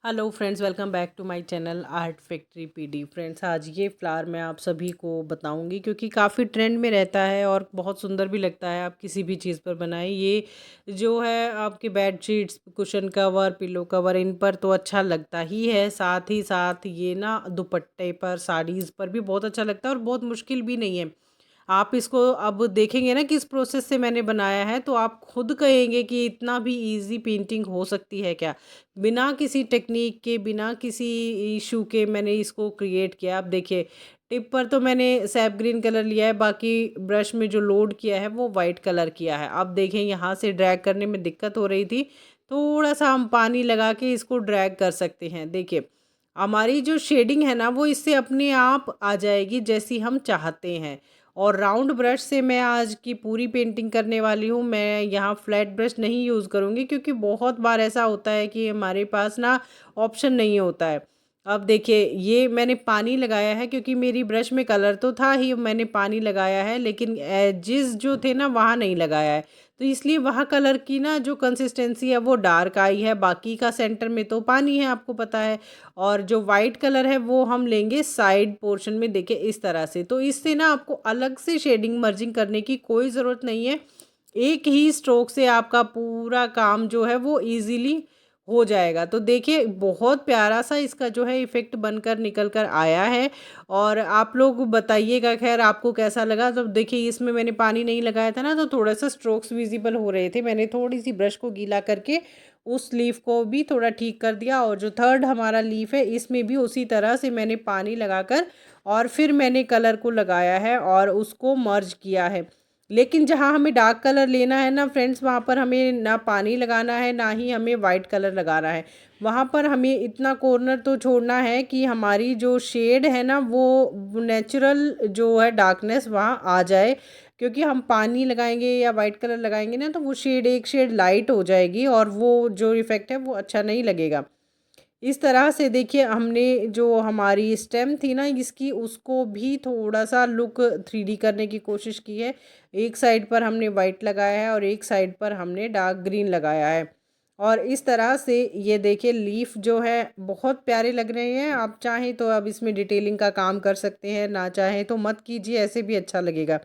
Hello friends, welcome back to my channel art factory PD. Friends, आज ये flower मैं आप सभी को बताऊंगी क्योंकि काफ़ी ट्रेंड में रहता है और बहुत सुंदर भी लगता है। आप किसी भी चीज़ पर बनाएं। ये जो है आपके bed sheets, cushion cover, pillow cover, इन पर तो अच्छा लगता ही है। साथ ही साथ ये ना दुपट्टे पर, साड़ीज़ पर भी बहुत अच्छा लगता है और बहुत मुश्किल भी नहीं है। आप इसको अब देखेंगे ना किस प्रोसेस से मैंने बनाया है, तो आप खुद कहेंगे कि इतना भी इजी पेंटिंग हो सकती है क्या। बिना किसी टेक्निक के, बिना किसी इशू के मैंने इसको क्रिएट किया। आप देखिए, टिप पर तो मैंने सैप ग्रीन कलर लिया है, बाकी ब्रश में जो लोड किया है वो वाइट कलर किया है। आप देखें, यहाँ से ड्रैग करने में दिक्कत हो रही थी, थोड़ा सा हम पानी लगा के इसको ड्रैग कर सकते हैं। देखिए, हमारी जो शेडिंग है ना वो इससे अपने आप आ जाएगी जैसी हम चाहते हैं। और राउंड ब्रश से मैं आज की पूरी पेंटिंग करने वाली हूँ। मैं यहाँ फ्लैट ब्रश नहीं यूज़ करूँगी क्योंकि बहुत बार ऐसा होता है कि हमारे पास ना ऑप्शन नहीं होता है। अब देखिए, ये मैंने पानी लगाया है क्योंकि मेरी ब्रश में कलर तो था ही, मैंने पानी लगाया है, लेकिन एजेस जो थे ना वहाँ नहीं लगाया है। तो इसलिए वहाँ कलर की ना जो कंसिस्टेंसी है वो डार्क आई है। बाकी का सेंटर में तो पानी है, आपको पता है। और जो वाइट कलर है वो हम लेंगे साइड पोर्शन में, देखिए इस तरह से। तो इससे ना आपको अलग से शेडिंग मर्जिंग करने की कोई ज़रूरत नहीं है। एक ही स्ट्रोक से आपका पूरा काम जो है वो इजीली हो जाएगा। तो देखिए, बहुत प्यारा सा इसका जो है इफ़ेक्ट बनकर निकल कर आया है। और आप लोग बताइएगा खैर आपको कैसा लगा। तो देखिए, इसमें मैंने पानी नहीं लगाया था ना, तो थोड़ा सा स्ट्रोक्स विजिबल हो रहे थे। मैंने थोड़ी सी ब्रश को गीला करके उस लीफ को भी थोड़ा ठीक कर दिया। और जो थर्ड हमारा लीफ है, इसमें भी उसी तरह से मैंने पानी लगाकर और फिर मैंने कलर को लगाया है और उसको मर्ज किया है। लेकिन जहाँ हमें डार्क कलर लेना है ना फ्रेंड्स, वहाँ पर हमें ना पानी लगाना है, ना ही हमें वाइट कलर लगाना है। वहाँ पर हमें इतना कॉर्नर तो छोड़ना है कि हमारी जो शेड है ना वो नेचुरल जो है डार्कनेस वहाँ आ जाए। क्योंकि हम पानी लगाएंगे या वाइट कलर लगाएंगे ना, तो वो शेड एक शेड लाइट हो जाएगी और वो जो इफ़ेक्ट है वो अच्छा नहीं लगेगा। इस तरह से देखिए, हमने जो हमारी स्टेम थी ना इसकी, उसको भी थोड़ा सा लुक 3D करने की कोशिश की है। एक साइड पर हमने वाइट लगाया है और एक साइड पर हमने डार्क ग्रीन लगाया है। और इस तरह से ये देखिए, लीफ जो है बहुत प्यारे लग रहे हैं। आप चाहें तो अब इसमें डिटेलिंग का काम कर सकते हैं, ना चाहें तो मत कीजिए, ऐसे भी अच्छा लगेगा।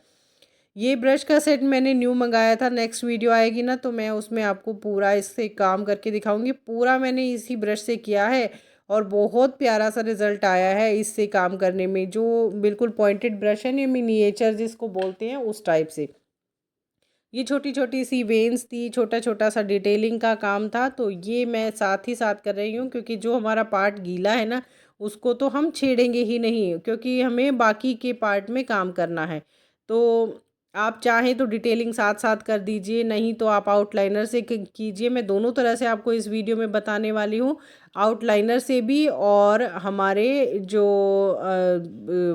ये ब्रश का सेट मैंने न्यू मंगाया था। नेक्स्ट वीडियो आएगी ना तो मैं उसमें आपको पूरा इससे काम करके दिखाऊंगी। पूरा मैंने इसी ब्रश से किया है और बहुत प्यारा सा रिजल्ट आया है इससे काम करने में। जो बिल्कुल पॉइंटेड ब्रश है ना, मिनिएचर जिसको बोलते हैं, उस टाइप से। ये छोटी छोटी सी वेन्स थी, छोटा छोटा सा डिटेलिंग का काम था, तो ये मैं साथ ही साथ कर रही हूँ क्योंकि जो हमारा पार्ट गीला है ना उसको तो हम छेड़ेंगे ही नहीं, क्योंकि हमें बाकी के पार्ट में काम करना है। तो आप चाहें तो डिटेलिंग साथ साथ कर दीजिए, नहीं तो आप आउटलाइनर से कीजिए। मैं दोनों तरह से आपको इस वीडियो में बताने वाली हूँ, आउटलाइनर से भी और हमारे जो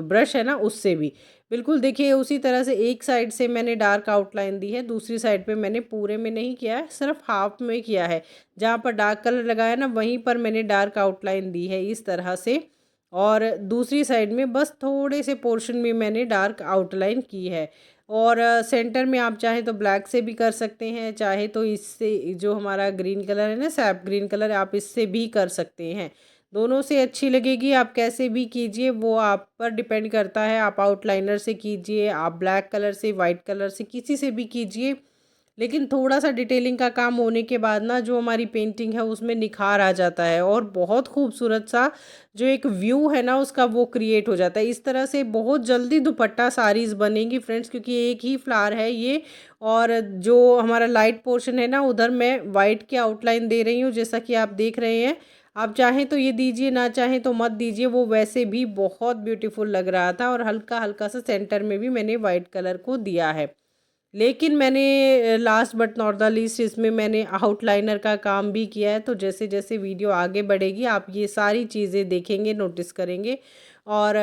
ब्रश है ना उससे भी। बिल्कुल देखिए, उसी तरह से एक साइड से मैंने डार्क आउटलाइन दी है, दूसरी साइड पे मैंने पूरे में नहीं किया है, सिर्फ हाफ में किया है। जहाँ पर डार्क कलर लगाया ना वहीं पर मैंने डार्क आउटलाइन दी है इस तरह से। और दूसरी साइड में बस थोड़े से पोर्शन में मैंने डार्क आउटलाइन की है। और सेंटर में आप चाहें तो ब्लैक से भी कर सकते हैं, चाहे तो इससे जो हमारा ग्रीन कलर है ना, सैप ग्रीन कलर, आप इससे भी कर सकते हैं। दोनों से अच्छी लगेगी, आप कैसे भी कीजिए, वो आप पर डिपेंड करता है। आप आउटलाइनर से कीजिए, आप ब्लैक कलर से, वाइट कलर से, किसी से भी कीजिए। लेकिन थोड़ा सा डिटेलिंग का काम होने के बाद ना जो हमारी पेंटिंग है उसमें निखार आ जाता है और बहुत खूबसूरत सा जो एक व्यू है ना उसका वो क्रिएट हो जाता है। इस तरह से बहुत जल्दी दुपट्टा साड़ीज़ बनेंगी फ्रेंड्स, क्योंकि एक ही फ्लावर है ये। और जो हमारा लाइट पोर्शन है ना उधर मैं वाइट की आउटलाइन दे रही हूँ, जैसा कि आप देख रहे हैं। आप चाहें तो ये दीजिए, ना चाहें तो मत दीजिए, वो वैसे भी बहुत ब्यूटीफुल लग रहा था। और हल्का हल्का सा सेंटर में भी मैंने वाइट कलर को दिया है। लेकिन मैंने last but not the least इसमें मैंने आउटलाइनर का काम भी किया है। तो जैसे जैसे वीडियो आगे बढ़ेगी आप ये सारी चीज़ें देखेंगे, नोटिस करेंगे। और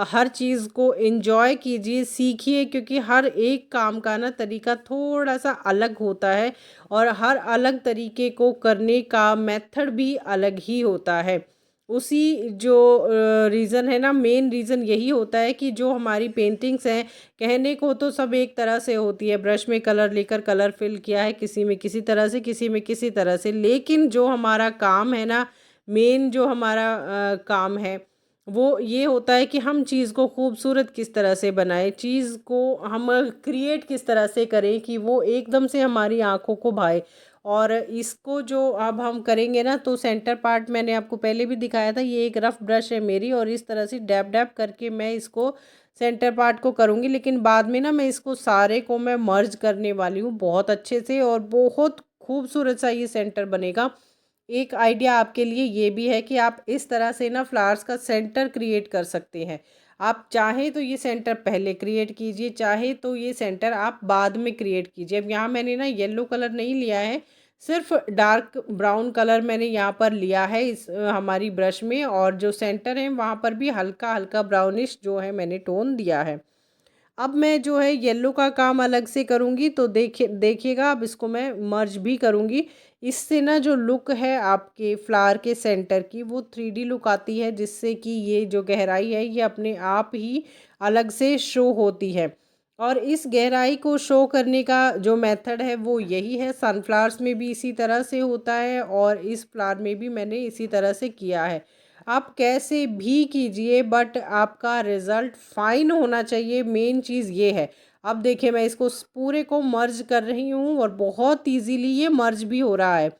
हर चीज़ को एंजॉय कीजिए, सीखिए, क्योंकि हर एक काम का ना तरीका थोड़ा सा अलग होता है और हर अलग तरीके को करने का मेथड भी अलग ही होता है। उसी जो रीज़न है ना, मेन रीज़न यही होता है कि जो हमारी पेंटिंग्स हैं, कहने को तो सब एक तरह से होती है, ब्रश में कलर लेकर कलर फिल किया है, किसी में किसी तरह से, किसी में किसी तरह से, लेकिन जो हमारा काम है ना मेन जो हमारा काम है वो ये होता है कि हम चीज़ को खूबसूरत किस तरह से बनाएं, चीज़ को हम क्रिएट किस तरह से करें कि वो एकदम से हमारी आंखों को भाए। और इसको जो अब हम करेंगे ना, तो सेंटर पार्ट मैंने आपको पहले भी दिखाया था, ये एक रफ ब्रश है मेरी, और इस तरह से डैब डैब करके मैं इसको सेंटर पार्ट को करूँगी। लेकिन बाद में ना मैं इसको सारे को मैं मर्ज करने वाली हूँ बहुत अच्छे से, और बहुत खूबसूरत सा ये सेंटर बनेगा। एक आइडिया आपके लिए ये भी है कि आप इस तरह से ना फ्लावर्स का सेंटर क्रिएट कर सकते हैं। आप चाहें तो ये सेंटर पहले क्रिएट कीजिए, चाहे तो ये सेंटर आप बाद में क्रिएट कीजिए। अब यहाँ मैंने ना येलो कलर नहीं लिया है, सिर्फ डार्क ब्राउन कलर मैंने यहाँ पर लिया है इस हमारी ब्रश में, और जो सेंटर है वहाँ पर भी हल्का हल्का ब्राउनिश जो है मैंने टोन दिया है। अब मैं जो है येलो का काम अलग से करूँगी, तो देखिएगा अब इसको मैं मर्ज भी करूँगी। इससे ना जो लुक है आपके फ्लावर के सेंटर की, वो 3D लुक आती है, जिससे कि ये जो गहराई है ये अपने आप ही अलग से शो होती है। और इस गहराई को शो करने का जो मेथड है वो यही है, सनफ्लावर्स में भी इसी तरह से होता है और इस फ्लावर में भी मैंने इसी तरह से किया है। आप कैसे भी कीजिए बट आपका रिज़ल्ट फाइन होना चाहिए, मेन चीज़ ये है। अब देखिए मैं इसको पूरे को मर्ज कर रही हूँ और बहुत इजीली ये मर्ज भी हो रहा है।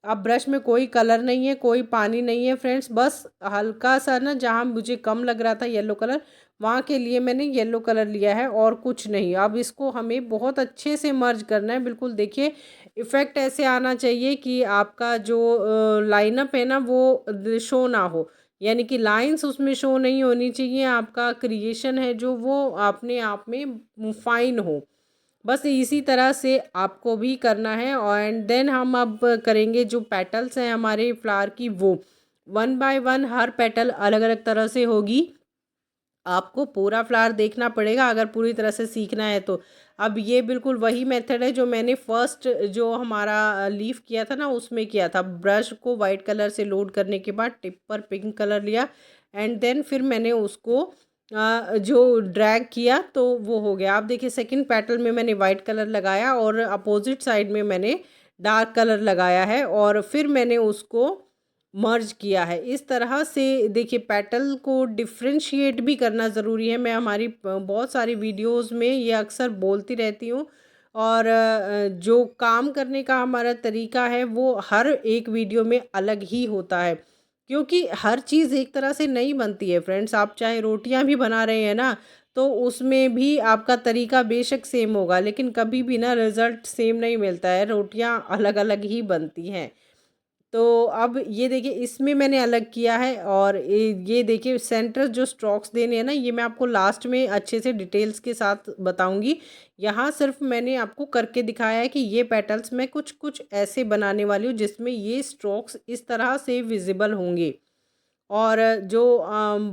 अब ब्रश में कोई कलर नहीं है, कोई पानी नहीं है फ्रेंड्स, बस हल्का सा ना जहाँ मुझे कम लग रहा था येलो कलर, वहाँ के लिए मैंने येलो कलर लिया है और कुछ नहीं। अब इसको हमें बहुत अच्छे से मर्ज करना है, बिल्कुल देखिए इफ़ेक्ट ऐसे आना चाहिए कि आपका जो लाइनअप है ना वो शो ना हो, यानी कि लाइंस उसमें शो नहीं होनी चाहिए। आपका क्रिएशन है जो वो अपने आप में फाइन हो। बस इसी तरह से आपको भी करना है। और एंड देन हम अब करेंगे जो पेटल्स हैं हमारे फ्लावर की, वो one by one her petal अलग अलग तरह से होगी। आपको पूरा फ्लावर देखना पड़ेगा अगर पूरी तरह से सीखना है तो। अब ये बिल्कुल वही मेथड है जो मैंने फर्स्ट जो हमारा लीफ किया था ना उसमें किया था। ब्रश को वाइट कलर से लोड करने के बाद टिप पर पिंक कलर लिया, एंड देन फिर मैंने उसको जो ड्रैग किया तो वो हो गया। आप देखिए सेकंड पेटल में मैंने वाइट कलर लगाया और अपोजिट साइड में मैंने डार्क कलर लगाया है, और फिर मैंने उसको मर्ज किया है। इस तरह से देखिए पेटल को डिफरेंशिएट भी करना ज़रूरी है। मैं हमारी बहुत सारी वीडियोस में ये अक्सर बोलती रहती हूँ, और जो काम करने का हमारा तरीका है वो हर एक वीडियो में अलग ही होता है, क्योंकि हर चीज़ एक तरह से नहीं बनती है फ्रेंड्स। आप चाहे रोटियां भी बना रहे हैं ना, तो उसमें भी आपका तरीका बेशक सेम होगा, लेकिन कभी भी ना रिज़ल्ट सेम नहीं मिलता है, रोटियां अलग अलग ही बनती हैं। तो अब ये देखिए इसमें मैंने अलग किया है, और ये देखिए सेंटर जो स्ट्रोक्स देने हैं ना, ये मैं आपको लास्ट में अच्छे से डिटेल्स के साथ बताऊंगी। यहाँ सिर्फ मैंने आपको करके दिखाया है कि ये पेटल्स मैं कुछ कुछ ऐसे बनाने वाली हूँ जिसमें ये स्ट्रोक्स इस तरह से विजिबल होंगे। और जो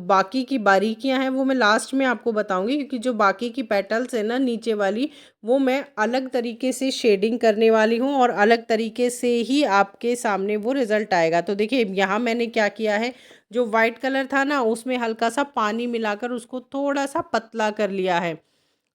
बाकी की बारीकियां हैं वो मैं लास्ट में आपको बताऊंगी, क्योंकि जो बाकी की पेटल्स है ना नीचे वाली, वो मैं अलग तरीके से शेडिंग करने वाली हूँ और अलग तरीके से ही आपके सामने वो रिज़ल्ट आएगा। तो देखिए यहाँ मैंने क्या किया है, जो वाइट कलर था ना उसमें हल्का सा पानी मिलाकर उसको थोड़ा सा पतला कर लिया है,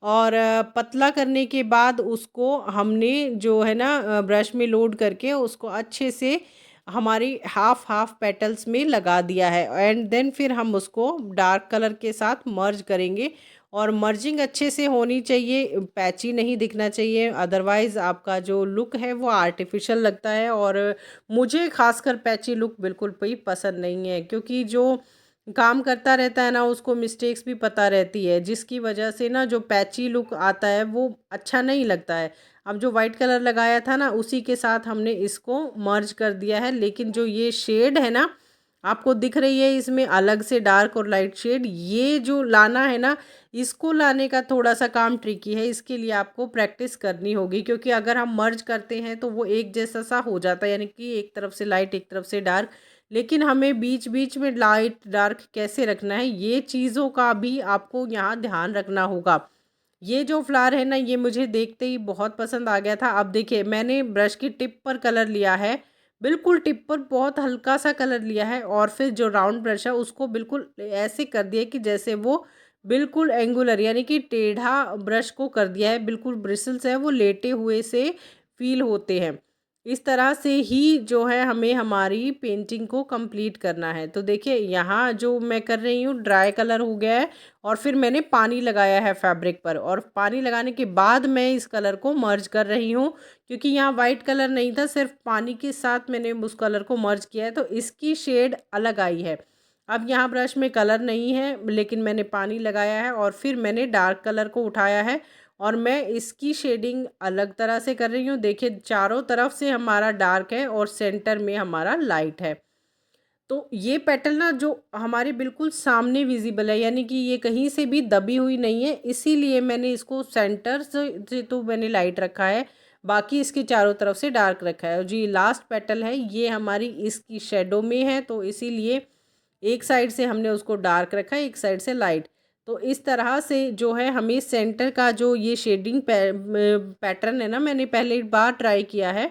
और पतला करने के बाद उसको हमने जो है ना ब्रश में लोड करके उसको अच्छे से हमारी हाफ हाफ पेटल्स में लगा दिया है, एंड देन फिर हम उसको डार्क कलर के साथ मर्ज करेंगे। और मर्जिंग अच्छे से होनी चाहिए, पैची नहीं दिखना चाहिए, अदरवाइज़ आपका जो लुक है वो आर्टिफिशियल लगता है। और मुझे खासकर पैची लुक बिल्कुल भी पसंद नहीं है, क्योंकि जो काम करता रहता है ना उसको मिस्टेक्स भी पता रहती है, जिसकी वजह से ना जो पैची लुक आता है वो अच्छा नहीं लगता है। अब जो वाइट कलर लगाया था ना उसी के साथ हमने इसको मर्ज कर दिया है, लेकिन जो ये शेड है ना आपको दिख रही है इसमें अलग से डार्क और लाइट शेड, ये जो लाना है ना, इसको लाने का थोड़ा सा काम ट्रिकी है। इसके लिए आपको प्रैक्टिस करनी होगी, क्योंकि अगर हम मर्ज करते हैं तो वो एक जैसा सा हो जाता है, यानी कि एक तरफ से लाइट एक तरफ से डार्क। लेकिन हमें बीच बीच में लाइट डार्क कैसे रखना है, ये चीज़ों का भी आपको यहाँ ध्यान रखना होगा। ये जो फ्लावर है ना ये मुझे देखते ही बहुत पसंद आ गया था। अब देखिए मैंने ब्रश की टिप पर कलर लिया है, बिल्कुल टिप पर बहुत हल्का सा कलर लिया है, और फिर जो राउंड ब्रश है उसको बिल्कुल ऐसे कर दिया कि जैसे वो बिल्कुल एंगुलर यानी कि टेढ़ा ब्रश को कर दिया है, बिल्कुल ब्रिसल्स है वो लेटे हुए से फील होते हैं। इस तरह से ही जो है हमें हमारी पेंटिंग को कंप्लीट करना है। तो देखिए यहाँ जो मैं कर रही हूँ ड्राई कलर हो गया है और फिर मैंने पानी लगाया है फैब्रिक पर, और पानी लगाने के बाद मैं इस कलर को मर्ज कर रही हूँ, क्योंकि यहाँ वाइट कलर नहीं था, सिर्फ पानी के साथ मैंने उस कलर को मर्ज किया है तो इसकी शेड अलग आई है। अब यहाँ ब्रश में कलर नहीं है लेकिन मैंने पानी लगाया है और फिर मैंने डार्क कलर को उठाया है और मैं इसकी शेडिंग अलग तरह से कर रही हूँ। देखिए चारों तरफ से हमारा डार्क है और सेंटर में हमारा लाइट है। तो ये पेटल ना जो हमारे बिल्कुल सामने विजिबल है, यानी कि ये कहीं से भी दबी हुई नहीं है, इसीलिए मैंने इसको सेंटर से तो मैंने लाइट रखा है, बाकी इसके चारों तरफ से डार्क रखा है। और जी लास्ट पेटल है ये हमारी इसकी शेडो में है, तो इसीलिए एक साइड से हमने उसको डार्क रखा है, एक साइड से लाइट। तो इस तरह से जो है हमें सेंटर का जो ये शेडिंग पैटर्न है ना, मैंने पहले एक बार ट्राई किया है,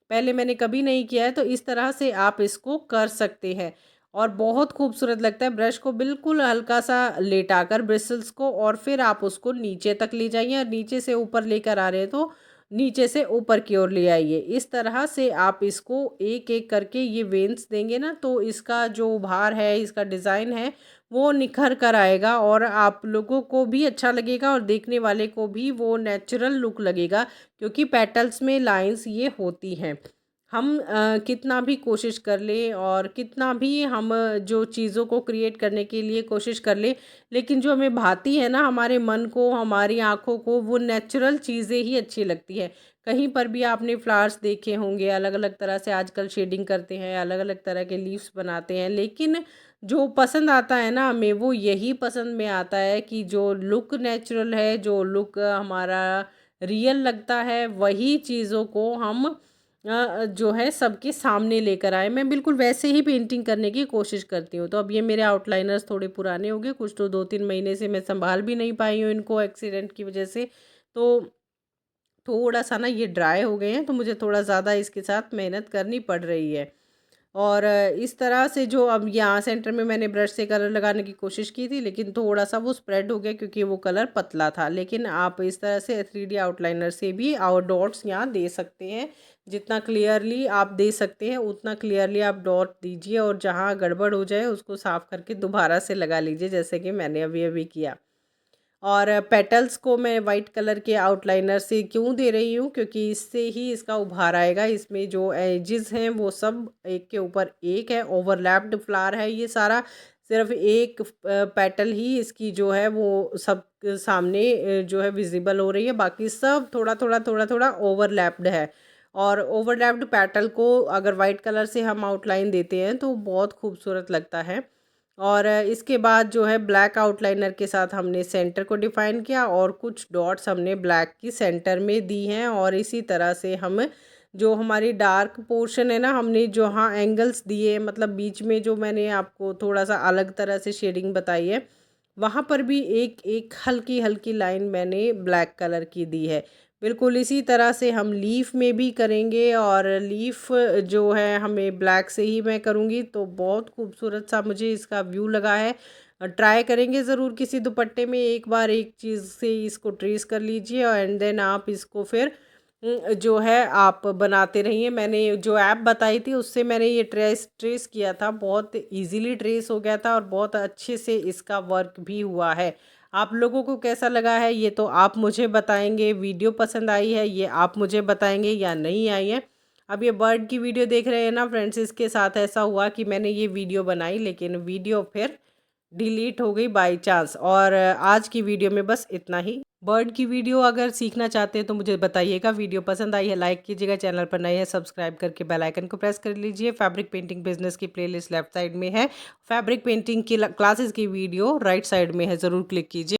पहले मैंने कभी नहीं किया है, तो इस तरह से आप इसको कर सकते हैं और बहुत खूबसूरत लगता है। ब्रश को बिल्कुल हल्का सा लेटाकर ब्रिसल्स को, और फिर आप उसको नीचे तक ले जाइए, और नीचे से ऊपर लेकर आ रहे हैं तो नीचे से ऊपर की ओर ले आइए। इस तरह से आप इसको एक एक करके ये वेन्स देंगे ना, तो इसका जो भार है, इसका डिज़ाइन है, वो निखर कर आएगा और आप लोगों को भी अच्छा लगेगा और देखने वाले को भी वो नेचुरल लुक लगेगा, क्योंकि पेटल्स में लाइंस ये होती हैं। हम कितना भी कोशिश कर लें और कितना भी हम जो चीज़ों को क्रिएट करने के लिए कोशिश कर लें, लेकिन जो हमें भाती है ना, हमारे मन को, हमारी आँखों को, वो नेचुरल चीज़ें ही अच्छी लगती हैं। कहीं पर भी आपने फ्लावर्स देखे होंगे, अलग अलग तरह से आजकल शेडिंग करते हैं, अलग अलग तरह के लीव्स बनाते हैं, लेकिन जो पसंद आता है ना हमें, वो यही पसंद में आता है कि जो लुक नेचुरल है, जो लुक हमारा रियल लगता है, वही चीज़ों को हम जो है सबके सामने लेकर आए। मैं बिल्कुल वैसे ही पेंटिंग करने की कोशिश करती हूँ। तो अब ये मेरे आउटलाइनर्स थोड़े पुराने हो गए, कुछ तो 2-3 महीने से मैं संभाल भी नहीं पाई हूँ इनको एक्सीडेंट की वजह से। तो थोड़ा सा ना ये ड्राई हो गए हैं, तो मुझे थोड़ा ज़्यादा इसके साथ मेहनत करनी पड़ रही है। और इस तरह से जो अब यहाँ सेंटर में मैंने ब्रश से कलर लगाने की कोशिश की थी, लेकिन थोड़ा सा वो स्प्रेड हो गया क्योंकि वो कलर पतला था। लेकिन आप इस तरह से 3D आउटलाइनर से भी और डॉट्स यहाँ दे सकते हैं। जितना क्लियरली आप दे सकते हैं उतना क्लियरली आप डॉट दीजिए, और जहाँ गड़बड़ हो जाए उसको साफ़ करके दोबारा से लगा लीजिए, जैसे कि मैंने अभी अभी किया। और पेटल्स को मैं वाइट कलर के आउटलाइनर से क्यों दे रही हूँ, क्योंकि इससे ही इसका उभार आएगा। इसमें जो एजेस हैं वो सब एक के ऊपर एक है, ओवरलैप्ड फ्लावर है ये सारा। सिर्फ एक पेटल ही इसकी जो है वो सब सामने जो है विजिबल हो रही है, बाकी सब थोड़ा थोड़ा थोड़ा थोड़ा ओवरलैप्ड है। और ओवरलैप्ड पेटल को अगर वाइट कलर से हम आउटलाइन देते हैं तो बहुत खूबसूरत लगता है। और इसके बाद जो है ब्लैक आउटलाइनर के साथ हमने सेंटर को डिफ़ाइन किया, और कुछ डॉट्स हमने ब्लैक की सेंटर में दी हैं। और इसी तरह से हम जो हमारी डार्क पोर्शन है ना, हमने जो हाँ एंगल्स दिए, मतलब बीच में जो मैंने आपको थोड़ा सा अलग तरह से शेडिंग बताई है, वहाँ पर भी एक एक हल्की हल्की लाइन मैंने ब्लैक कलर की दी है। बिल्कुल इसी तरह से हम लीफ में भी करेंगे, और लीफ जो है हमें ब्लैक से ही मैं करूँगी, तो बहुत खूबसूरत सा मुझे इसका व्यू लगा है। ट्राई करेंगे ज़रूर किसी दुपट्टे में, एक बार एक चीज़ से इसको ट्रेस कर लीजिए और एंड देन आप इसको फिर जो है आप बनाते रहिए। मैंने जो ऐप बताई थी उससे मैंने ये ट्रेस ट्रेस किया था, बहुत इजीली ट्रेस हो गया था और बहुत अच्छे से इसका वर्क भी हुआ है। आप लोगों को कैसा लगा है ये तो आप मुझे बताएंगे, वीडियो पसंद आई है ये आप मुझे बताएंगे या नहीं आई है। अब ये बर्ड की वीडियो देख रहे हैं ना फ्रेंड्स, इसके साथ ऐसा हुआ कि मैंने ये वीडियो बनाई, लेकिन वीडियो फिर डिलीट हो गई बाय चांस। और आज की वीडियो में बस इतना ही। बर्ड की वीडियो अगर सीखना चाहते हैं तो मुझे बताइएगा। वीडियो पसंद आई है लाइक कीजिएगा, चैनल पर नए हैं सब्सक्राइब करके बेल आइकन को प्रेस कर लीजिए। फैब्रिक पेंटिंग बिजनेस की प्लेलिस्ट लेफ्ट साइड में है, फैब्रिक पेंटिंग की क्लासेस की वीडियो राइट साइड में है, ज़रूर क्लिक कीजिए।